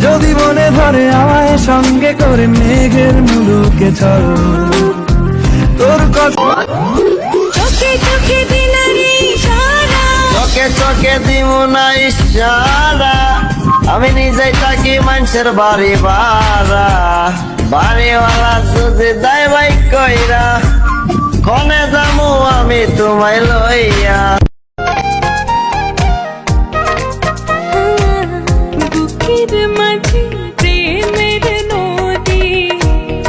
যদি মনে ধরে আমায় সঙ্গে করে মেঘের মুলুকে চল তোর কথা চোখে চোখে দিলারি ইশারা, চোখে চোখে দিব না ইশারা, আমি নিজেই থাকি মানুষের বাড়ি ভাড়া, বাড়িওয়ালা যদি দায় ভাই কইরা কনে যামু আমি তোমায় লইয়া। বুকের মাঝে প্রেমের নদী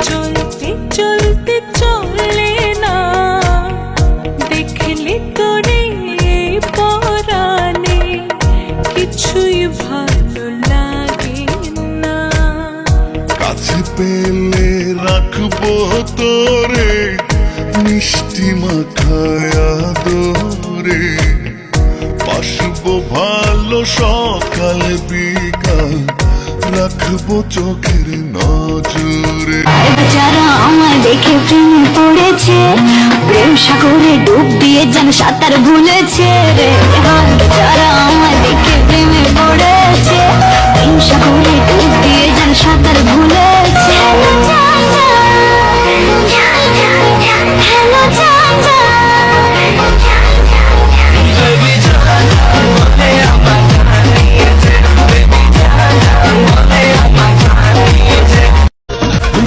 চলতে চলতে চলে না, দেখলে তোরে পরাণে কিছুই ভালো লাগে না। কাছে পেলে রাখবো তোরে মিষ্টি মাখায়া দোরে, পাশবো ভালো সকাল বিকাল রাখবো চোখের নজরে। যারা আমায় দেখে প্রেমে পড়েছে, প্রেম সাগরে ডুব দিয়ে যেন সাঁতার ভুলেছে রে। যারা আমায় দেখে প্রেমে পড়েছে, প্রেম সাগরে ডুব দিয়ে যেন সাঁতার ভুলেছে।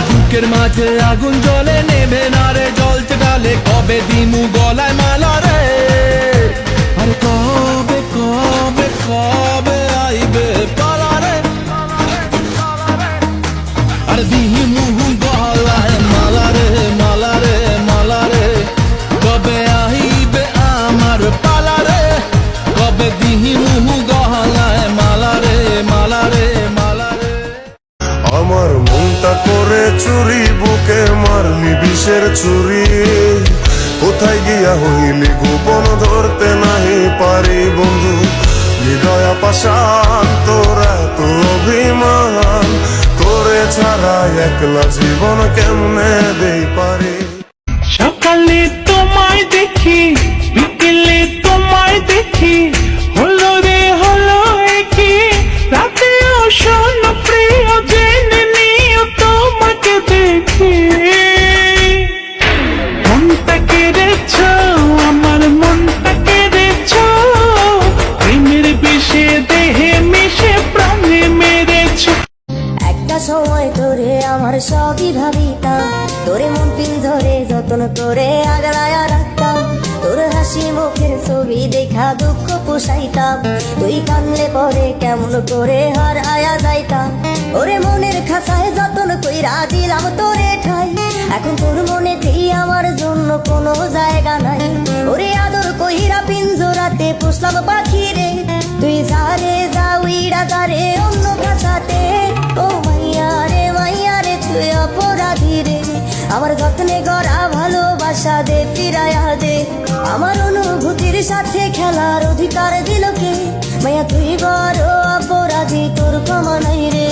বুকের মাঝে আগুন জ্বলে নেবে না রে, জ্বলছে ডালে কবে দিমু গলায় মালা রে। আরে কবে কবে কবে আইবে পালা রে, আরে দিমু গলায় মালা রে মালা রে মালা রে, কবে আইবে আমার পালা রে, কবে দিমু গলায় মালা রে মালা রে মালা রে। আমার মনটা করে চুরি, বুকে মারলি বিষের ছুরি, কোথায় গিয়া হইলি গোপন ধরতে নাহি পারি বন্ধু। হৃদয় পাশান তোরা তো অভিমান, তোরে ছাড়া একলা জীবন কেমনে দেই পারি। সকালে তোমায় দেখি বিকেলে তোমায় দেখি, হলো রে হলো কি রাতেও শোনো প্রিয় জেনে নিও তোমাকে দেখি। মনটা কেড়েছ আমার মনটা কেড়েছ, প্রেমের বিষে দেহে মিশে প্রাণে মেরেছ। একটা সময় তোরে আমার সবই ভাবিতাম, তোরে মন পিঞ্জরে যতন করে আগলায়া রাখতাম, তোর হাসি মুখের ছবি দেখা দুঃখ পোষাইতাম, তুই কানলে পরে কেমন করে হার আয়া যাইতাম। ওরে মনের খাসায় যতন কইরা দিলাম তোরে ঠাই, এখন তোর মনে আমার জন্য কোনো জায়গা নাই। ওরে আদর কইরা পিঞ্জরাতে পুষলাম পাখি রে, তুই যারে যা উইড়া যারে অন্য ভাষাতে। ও মাইয়া রে তুই অপরাধী রে, আমার যত্নে গড়া ভালোবাসা দে ফিরায়া দে। আমার অনুভূতির সাথে খেলার অধিকার দিল কে, মাইয়া তুই বড় অপরাধী, তোর ক্ষমা নাই রে।